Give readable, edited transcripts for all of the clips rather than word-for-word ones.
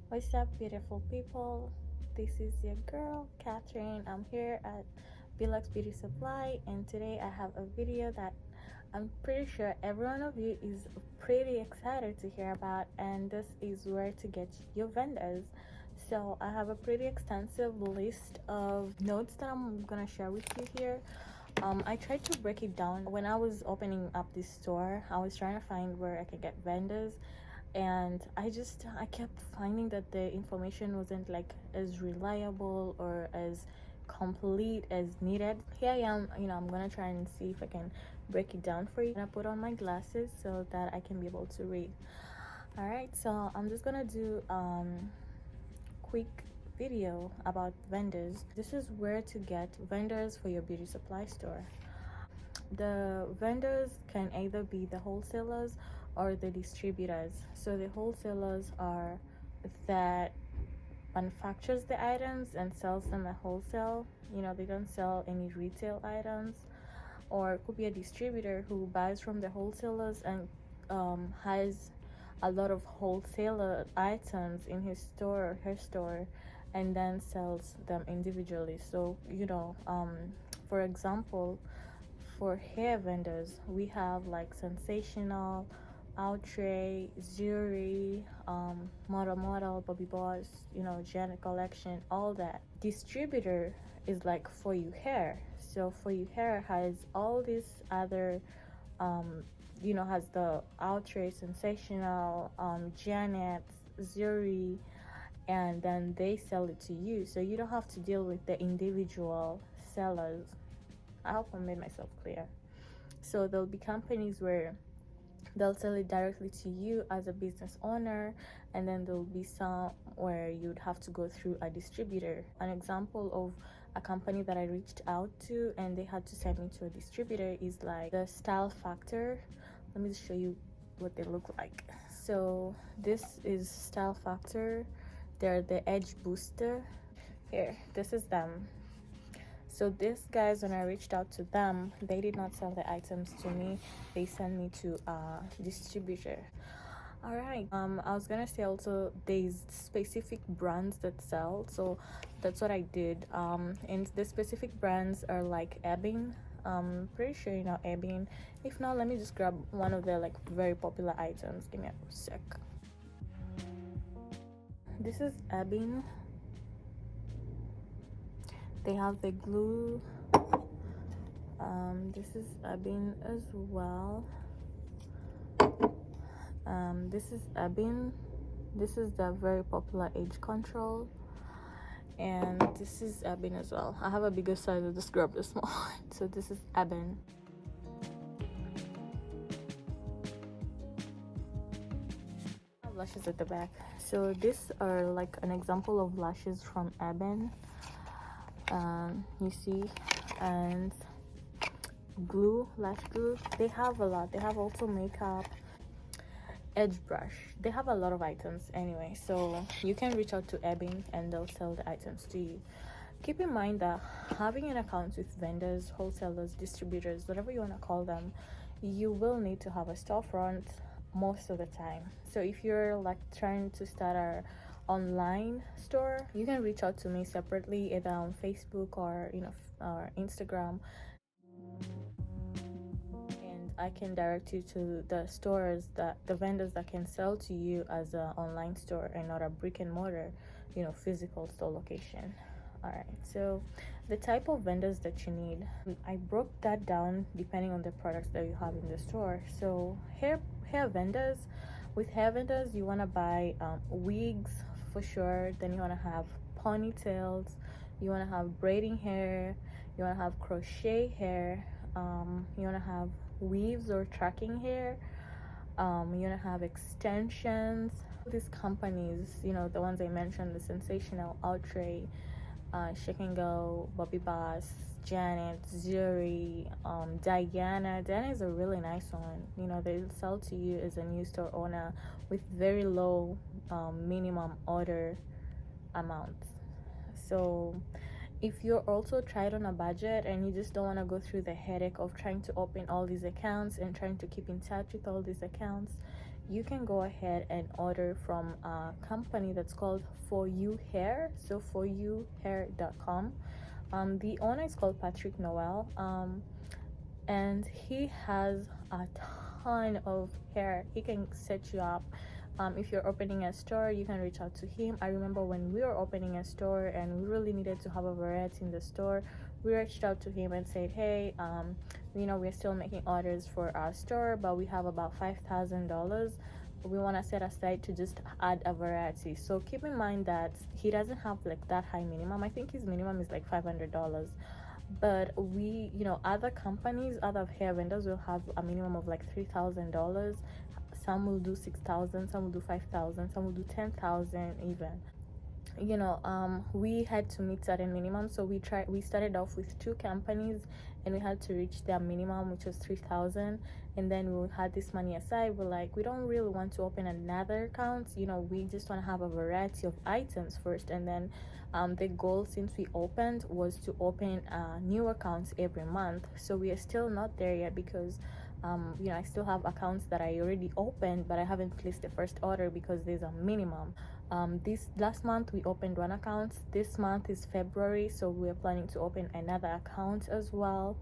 What's up, beautiful people? This is your girl, Catherine. I'm here at Bilox Beauty Supply, and today I have a video that I'm pretty sure every one of you is pretty excited to hear about, and this is where to get your vendors. So I have a pretty extensive list of notes that I'm gonna share with you here. I tried to break it down. When I was opening up this store, I was trying to find where I could get vendors, and I kept finding that the information wasn't like as reliable or as complete as needed. Here I am, I'm gonna try and see if I can break it down for you. I put on my glasses so that I can be able to read. All right, so I'm just gonna do quick video about vendors. This is where to get vendors for your beauty supply store. The vendors can either be the wholesalers or the distributors. So the wholesalers are that manufactures the items and sells them at wholesale. They don't sell any retail items. Or it could be a distributor who buys from the wholesalers and has a lot of wholesaler items in his store or her store, and then sells them individually. So for example, for hair vendors, we have like Sensational, Outre, Zuri, Model, Bobby Boss, Janet Collection, all that. Distributor is like For You Hair. So For You Hair has all these other, has the Outre, Sensational, Janet, Zuri, and then they sell it to you. So you don't have to deal with the individual sellers. I hope I made myself clear. So there'll be companies where they'll sell it directly to you as a business owner, and then there'll be some where you'd have to go through a distributor. An example of a company that I reached out to and they had to send me to a distributor is like the Style Factor. Let me just show you what they look like. So this is Style Factor. They're the Edge Booster. Here, this is them. So these guys, when I reached out to them, they did not sell the items to me. They sent me to a distributor. All right. I was gonna say also there's specific brands that sell, so that's what I did. And the specific brands are like Ebbing. Pretty sure you know Ebbing. If not, let me just grab one of their like very popular items. Give me a sec. This is Ebbing. They have the glue. This is Abin as well. This is Abin. This is the very popular Age Control, and this is Abin as well. I have a bigger size. I just grabbed a small one. So this is Abin. I have lashes at the back. So these are like an example of lashes from Abin. You see, and glue, lash glue. They have a lot. They have also makeup, edge brush. They have a lot of items anyway, so you can reach out to Ebbing and they'll sell the items to you. Keep in mind that having an account with vendors, wholesalers, distributors, whatever you want to call them, you will need to have a storefront most of the time. So if you're like trying to start a online store, you can reach out to me separately, either on Facebook or or Instagram, and I can direct you to the stores, that the vendors that can sell to you as an online store and not a brick and mortar physical store location. All right, so the type of vendors that you need, I broke that down depending on the products that you have in the store. So hair vendors, with hair vendors you want to buy wigs for sure. Then you want to have ponytails, you want to have braiding hair, you want to have crochet hair, you want to have weaves or tracking hair, you want to have extensions. These companies, the ones I mentioned, the Sensational, Outre, Shake and Go, Bobby Boss, Janet, Zuri, Diana. Diana is a really nice one. They sell to you as a new store owner with very low minimum order amounts. So if you're also tight on a budget and you just don't want to go through the headache of trying to open all these accounts and trying to keep in touch with all these accounts, you can go ahead and order from a company that's called For You Hair, so foryouhair.com. The owner is called Patrick Noel, and he has a ton of hair. He can set you up. If you're opening a store, you can reach out to him. I remember when we were opening a store and we really needed to have a variety in the store, we reached out to him and said, hey, we're still making orders for our store, but we have about $5,000 we want to set aside to just add a variety. So keep in mind that he doesn't have like that high minimum. I think his minimum is like $500, but we, other companies, other hair vendors will have a minimum of like $3,000. Some will do 6,000, some will do 5,000, some will do 10,000 even. We had to meet certain minimum, so we started off with 2 companies, and we had to reach their minimum, which was 3,000. And then we had this money aside. We're like, we don't really want to open another account, we just want to have a variety of items first. And then the goal since we opened was to open new accounts every month. So we are still not there yet because I still have accounts that I already opened, but I haven't placed the first order because there's a minimum. This last month we opened 1 account. This month is February, so we're planning to open another account as well.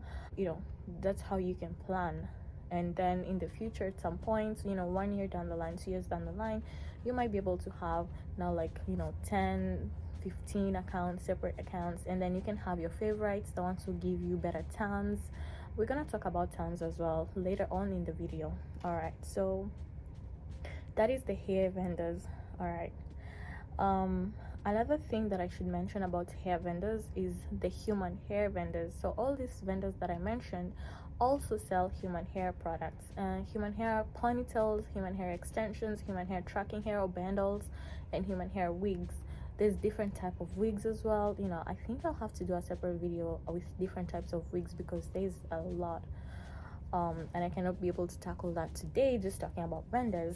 That's how you can plan. And then in the future, at some point, 1 year down the line, 2 years down the line, you might be able to have now 10, 15 accounts, separate accounts, and then you can have your favorites, the ones who give you better terms. We're gonna talk about terms as well later on in the video. All right, so that is the hair vendors. All right. Another thing that I should mention about hair vendors is the human hair vendors. So all these vendors that I mentioned also sell human hair products, human hair ponytails, human hair extensions, human hair tracking hair or bundles, and human hair wigs. There's different type of wigs as well. I think I'll have to do a separate video with different types of wigs because there's a lot, and I cannot be able to tackle that today just talking about vendors.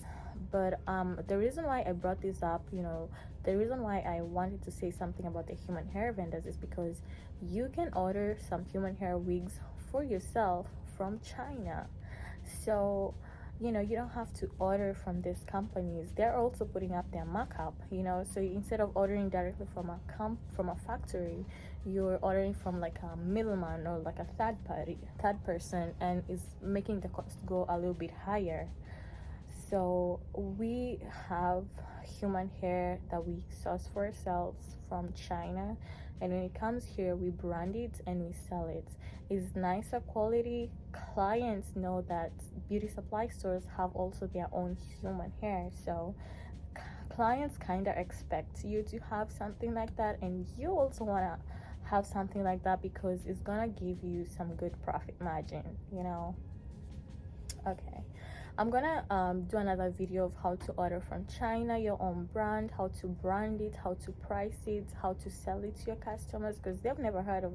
But the reason why I brought this up, the reason why I wanted to say something about the human hair vendors is because you can order some human hair wigs for yourself from China. So you don't have to order from these companies. They're also putting up their markup, so instead of ordering directly from a factory, you're ordering from like a middleman or like a third person, and is making the cost go a little bit higher. So we have human hair that we source for ourselves from China, and when it comes here, we brand it and we sell it. It's nicer quality. Clients know that beauty supply stores have also their own human hair, so clients kind of expect you to have something like that, and you also want to have something like that because it's gonna give you some good profit margin. Okay, I'm gonna do another video of how to order from China your own brand, how to brand it, how to price it, how to sell it to your customers, because they've never heard of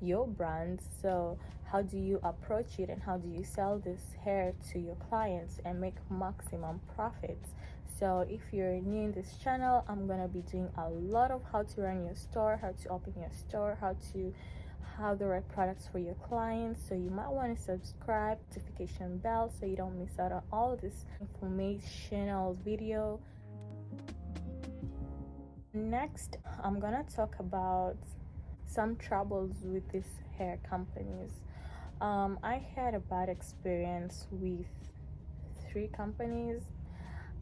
your brand. So how do you approach it, and how do you sell this hair to your clients and make maximum profits? So if you're new in this channel, I'm gonna be doing a lot of how to run your store, how to open your store, how to have the right products for your clients. So you might want to subscribe, notification bell, so you don't miss out on all this informational video. Next, I'm gonna talk about some troubles with these hair companies. I had a bad experience with 3 companies,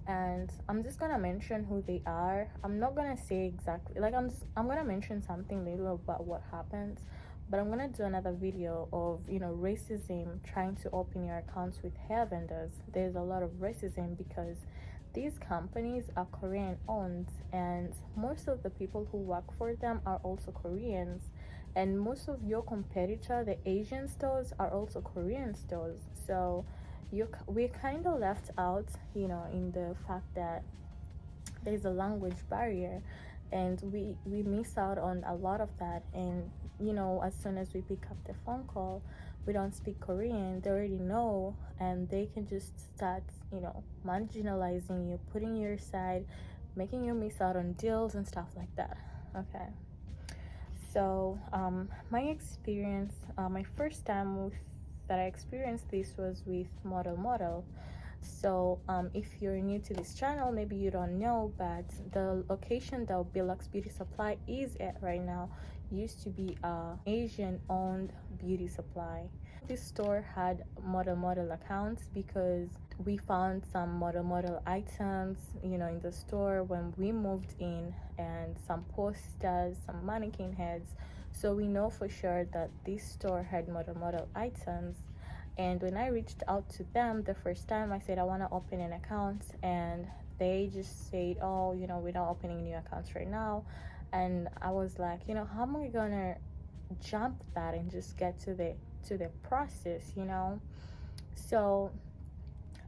and I'm just gonna mention who they are. I'm not gonna say exactly, like I'm gonna mention something little about what happens, but I'm gonna do another video of racism trying to open your accounts with hair vendors. There's a lot of racism because these companies are Korean owned, and most of the people who work for them are also Koreans, and most of your competitor, the Asian stores, are also Korean stores. So we're kind of left out, in the fact that there's a language barrier, and we miss out on a lot of that. And as soon as we pick up the phone call, we don't speak Korean, they already know, and they can just start marginalizing you, putting you aside, making you miss out on deals and stuff like that. Okay, so my experience, my first time that I experienced this was with Model. So if you're new to this channel, maybe you don't know, but the location that Bilox Beauty Supply is at right now used to be a Asian owned beauty supply. This store had model accounts because we found some model items, in the store when we moved in, and some posters, some mannequin heads. So we know for sure that this store had model items. And when I reached out to them the first time, I said I want to open an account, and they just said, oh, we're not opening new accounts right now. And I was like, how am I gonna jump that and just get to the process. So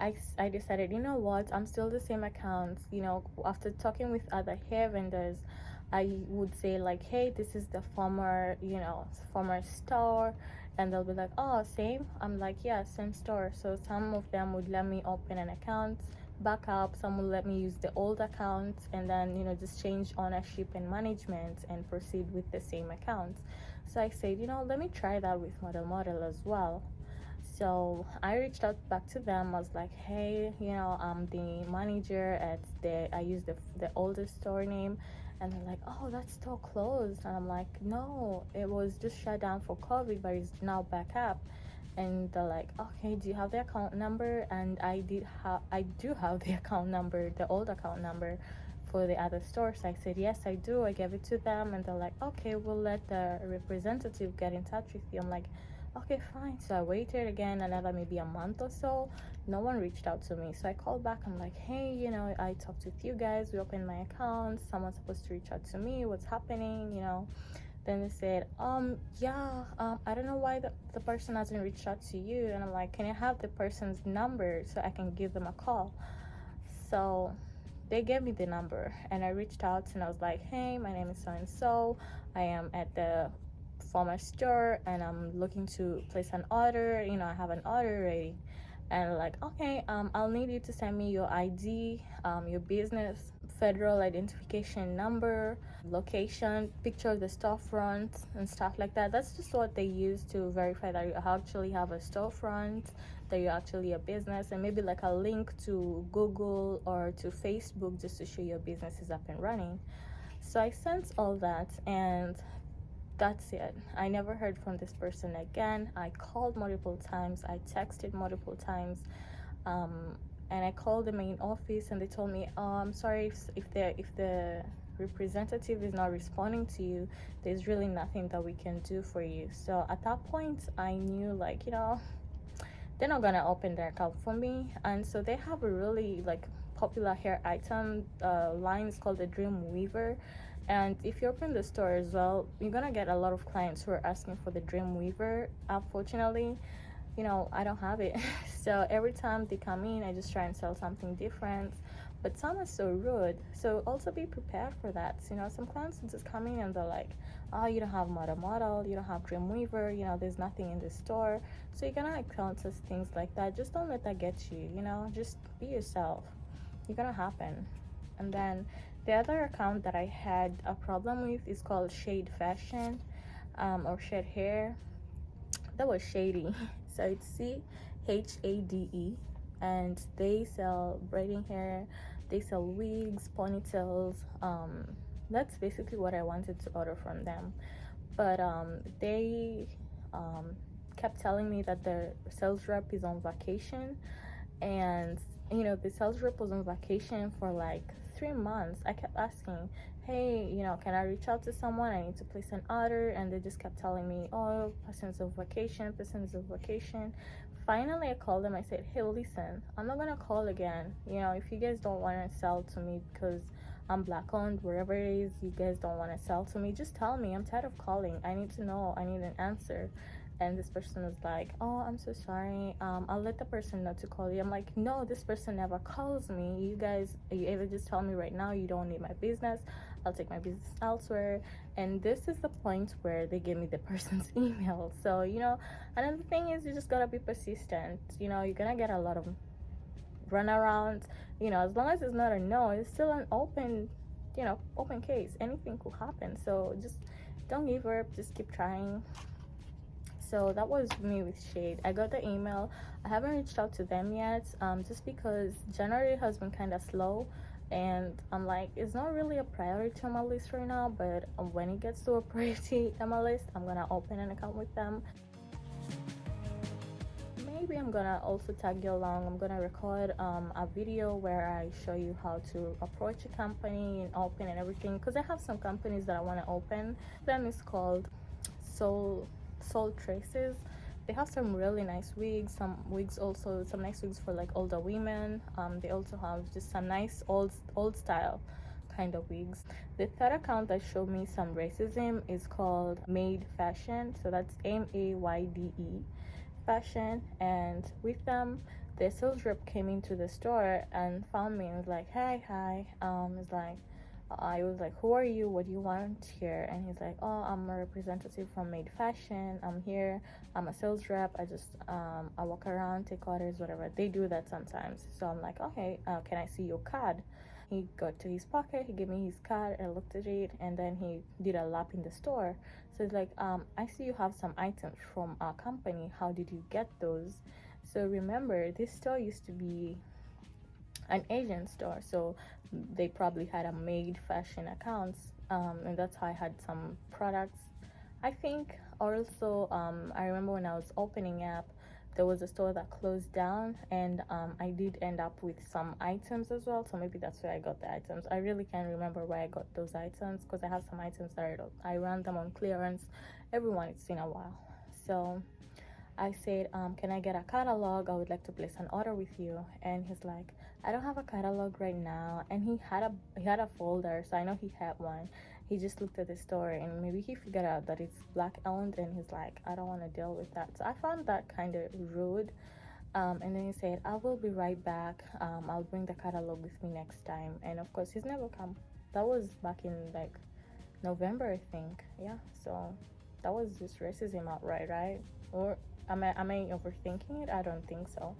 I decided, you know what, I'm still the same account. After talking with other hair vendors, I would say like, hey, this is the former store, and they'll be like, oh, same. I'm like, yeah, same store. So some of them would let me open an account back up, some will let me use the old account, and then just change ownership and management and proceed with the same account. So I said, let me try that with model as well. So I reached out back to them. I was like, hey, I'm the manager at I used the oldest store name. And they're like, oh, that's still closed. And I'm like, no, it was just shut down for COVID, but it's now back up. And they're like, okay, do you have the account number? And I do have the account number, the old account number for the other store. So I said, yes, I do. I gave it to them, and they're like, okay, we'll let the representative get in touch with you. I'm like, okay, fine. So I waited again another maybe a month or so. No one reached out to me. So I called back. I'm like, hey, I talked with you guys. We opened my account. Someone's supposed to reach out to me. What's happening? Then they said, yeah, I don't know why the person hasn't reached out to you. And I'm like, can I have the person's number so I can give them a call? So they gave me the number, and I reached out, and I was like, hey, my name is so and so. I am at the former store, and I'm looking to place an order. I have an order ready. And like, okay, I'll need you to send me your ID, your business federal identification number, location, picture of the storefront, and stuff like that. That's just what they use to verify that you actually have a storefront, that you're actually a business, and maybe like a link to Google or to Facebook just to show your business is up and running. So I sent all that, and that's it. I never heard from this person again. I called multiple times, I texted multiple times, and I called the main office, and they told me, oh, I'm sorry, if the representative is not responding to you, there's really nothing that we can do for you. So at that point I knew, like, they're not gonna open their account for me. And so they have a really like popular hair item line. It's called the Dream Weaver. And if you open the store as well, you're gonna get a lot of clients who are asking for the Dream Weaver. Unfortunately, I don't have it. So every time they come in, I just try and sell something different. But some are so rude. So also be prepared for that. Some clients just come in and they're like, oh, you don't have model, you don't have Dreamweaver, there's nothing in the store. So you're gonna encounter things like that. Just don't let that get you, just be yourself. You're gonna happen. And then the other account that I had a problem with is called Shade Fashion, or Shed Hair. That was shady. So it's CHADE, and they sell braiding hair, they sell wigs, ponytails. That's basically what I wanted to order from them. But they kept telling me that the sales rep is on vacation, and the sales rep was on vacation for like 3 months. I kept asking, hey, can I reach out to someone? I need to place an order. And they just kept telling me, oh, person's on vacation. Finally I called them. I said, hey, listen, I'm not gonna call again. If you guys don't want to sell to me because I'm black owned, wherever it is, you guys don't want to sell to me, just tell me. I'm tired of calling. I need to know. I need an answer. And this person was like, oh, I'm so sorry, I'll let the person know to call you. I'm like, no, this person never calls me. You either just tell me right now you don't need my business, I'll take my business elsewhere. And this is the point where they give me the person's email. So another thing is, you just gotta be persistent. You're gonna get a lot of runarounds. As long as it's not a no, it's still an open case. Anything could happen. So just don't give up, just keep trying. So that was me with Shade. I got the email. I haven't reached out to them yet, just because January has been kind of slow, and I'm like, it's not really a priority on my list right now, but when it gets to a priority on my list, I'm gonna open an account with them. Maybe I'm gonna also tag you along. I'm gonna record a video where I show you how to approach a company and open and everything, because I have some companies that I want to open. Them is called Soul Traces. They have some really nice wigs, some wigs also, some nice wigs for like older women. They also have just some nice old style kind of wigs. The third account that showed me some racism is called Made Fashion. So that's MAYDE Fashion. And with them, the sales rep came into the store and found me and was like, hi. It's like, I was like, who are you? What do you want here? And he's like, oh, I'm a representative from Made Fashion. I'm here. I'm a sales rep. I walk around, take orders, whatever. They do that sometimes. So I'm like, okay, can I see your card? He got to his pocket, he gave me his card, I looked at it, and then he did a lap in the store. So it's like, I see you have some items from our company. How did you get those? So remember, this store used to be an Asian store, so they probably had a Made Fashion accounts, and that's how I had some products. I think also, I remember when I was opening up, there was a store that closed down, and I did end up with some items as well, so maybe that's where I got the items. I really can't remember where I got those items, because I have some items that I ran them on clearance every once in a while. So I said, can I get a catalog? I would like to place an order with you. And he's like, I don't have a catalog right now. And he had a folder, so I know he had one. He just looked at the store and maybe he figured out that it's black owned, and he's like, I don't want to deal with that. So I found that kind of rude. And then he said, I will be right back. I'll bring the catalog with me next time. And of course, he's never come. That was back in like November, I think. Yeah, so that was just racism outright, right? Or am I overthinking it? I don't think so.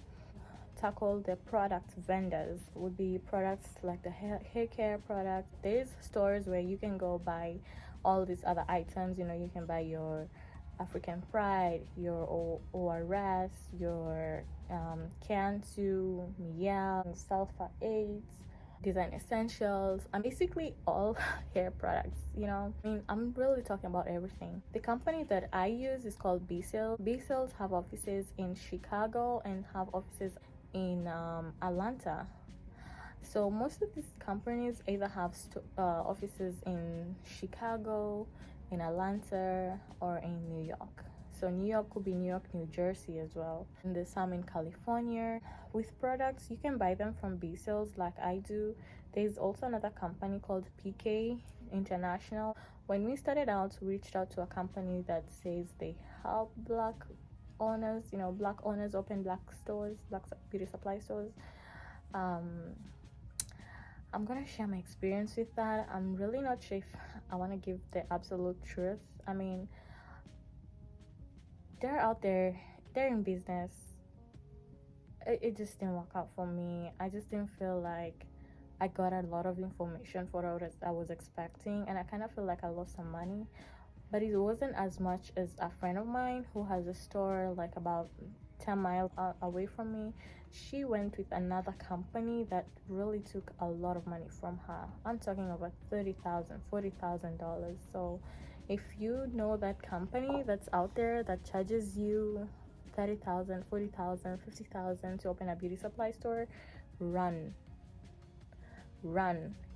Tackle the product vendors would be products like the hair care product. There's stores where you can go buy all these other items. You can buy your African Pride, your ORS, your Cantu, Miel, Sulfa 8, Design Essentials, and basically all hair products. I'm really talking about everything. The company that I use is called B Sales. B Sales have offices in Chicago and have offices in Atlanta. So most of these companies either have offices in Chicago, in Atlanta, or in New York. So New York could be New York, New Jersey as well. And there's some in California. With products, you can buy them from B Sales like I do. There's also another company called PK International. When we started out, we reached out to a company that says they help black owners, black owners open black stores, black beauty supply stores. I'm gonna share my experience with that. I'm really not sure if I want to give the absolute truth. I mean, they're out there, they're in business. It just didn't work out for me. I just didn't feel like I got a lot of information for what I was expecting, and I kind of feel like I lost some money. But it wasn't as much as a friend of mine who has a store like about 10 miles away from me. She went with another company that really took a lot of money from her. I'm talking about $30,000, $40,000. So if you know that company that's out there that charges you $30,000, $40,000, $50,000 to open a beauty supply store, run.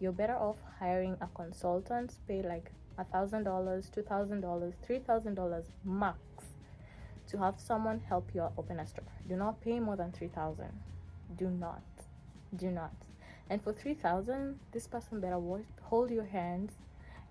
You're better off hiring a consultant, pay like $1,000, $2,000, $3,000 max to have someone help you open a store. Do not pay more than $3,000. Do not. And for $3,000, this person better hold your hands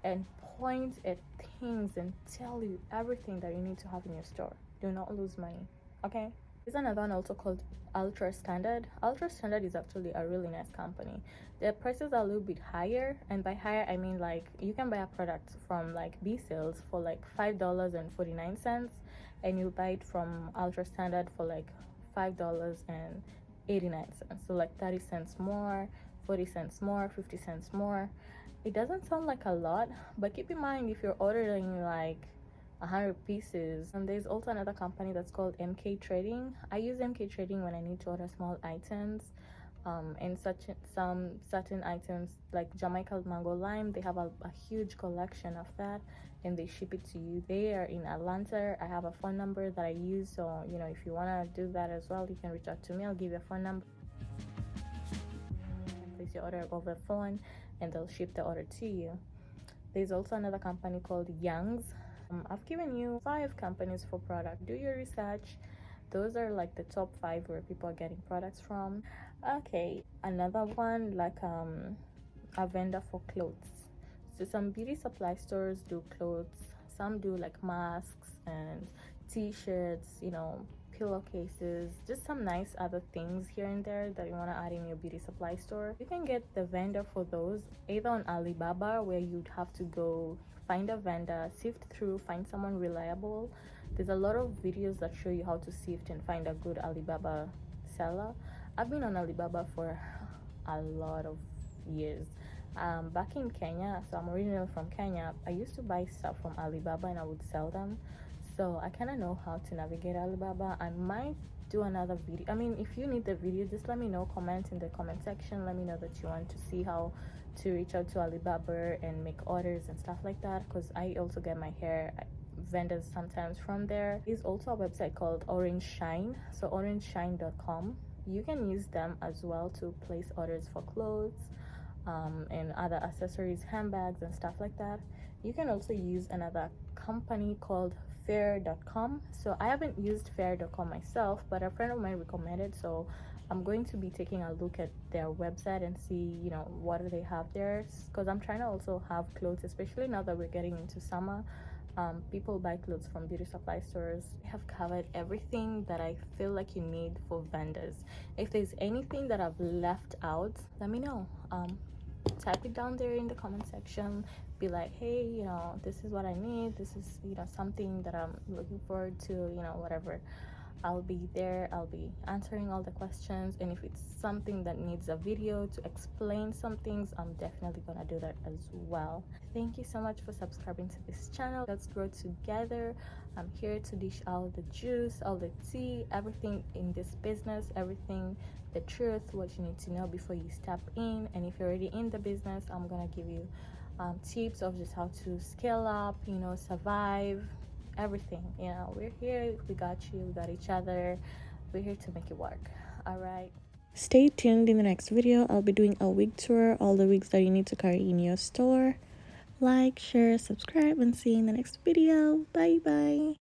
and point at things and tell you everything that you need to have in your store. Do not lose money. Okay? There's another one also called Ultra Standard. Ultra Standard is actually a really nice company. Their prices are a little bit higher, and by higher I mean like you can buy a product from like B Sales for like $5.49, and you buy it from Ultra Standard for like $5.89. So like 30 cents more, 40 cents more, 50 cents more. It doesn't sound like a lot, but keep in mind if you're ordering like 100 pieces. And there's also another company that's called MK Trading. I use MK Trading when I need to order small items, and some certain items like Jamaica mango lime. They have a huge collection of that, and they ship it to you. They are in Atlanta. I have a phone number that I use, so if you want to do that as well, you can reach out to me. I'll give you a phone number and place your order over the phone, and they'll ship the order to you. There's also another company called Young's. I've given you 5 companies for product. Do your research. Those are like the top 5 where people are getting products from. Okay, another one, like a vendor for clothes. So some beauty supply stores do clothes, some do like masks and t-shirts, pillowcases, just some nice other things here and there that you want to add in your beauty supply store. You can get the vendor for those either on Alibaba, where you'd have to go find a vendor, sift through, find someone reliable. There's a lot of videos that show you how to sift and find a good Alibaba seller. I've been on Alibaba for a lot of years. Back in Kenya, so I'm originally from Kenya, I used to buy stuff from Alibaba and I would sell them. So I kind of know how to navigate Alibaba. I might do another video. I mean, if you need the video, just let me know. Comment in the comment section. Let me know that you want to see how to reach out to Alibaba and make orders and stuff like that, because I also get my hair vendors sometimes from there. There's also a website called Orange Shine, so orangeshine.com. You can use them as well to place orders for clothes, and other accessories, handbags and stuff like that. You can also use another company called fair.com. So I haven't used fair.com myself, but a friend of mine recommended, so I'm going to be taking a look at their website and see what do they have there, because I'm trying to also have clothes, especially now that we're getting into summer. People buy clothes from beauty supply stores. I have covered everything that I feel like you need for vendors. If there's anything that I've left out, let me know. Type it down there in the comment section. Be like, hey, this is what I need. This is something that I'm looking forward to, whatever. I'll be there. I'll be answering all the questions, and if it's something that needs a video to explain some things, I'm definitely gonna do that as well. Thank you so much for subscribing to this channel. Let's grow together. I'm here to dish out the juice, all the tea, everything in this business, everything, the truth, what you need to know before you step in. And if you're already in the business, I'm gonna give you tips of just how to scale up, survive, everything. We're here, we got you, we got each other. We're here to make it work. All right, stay tuned. In the next video, I'll be doing a wig tour, all the wigs that you need to carry in your store. Like, share, subscribe, and see you in the next video. Bye bye.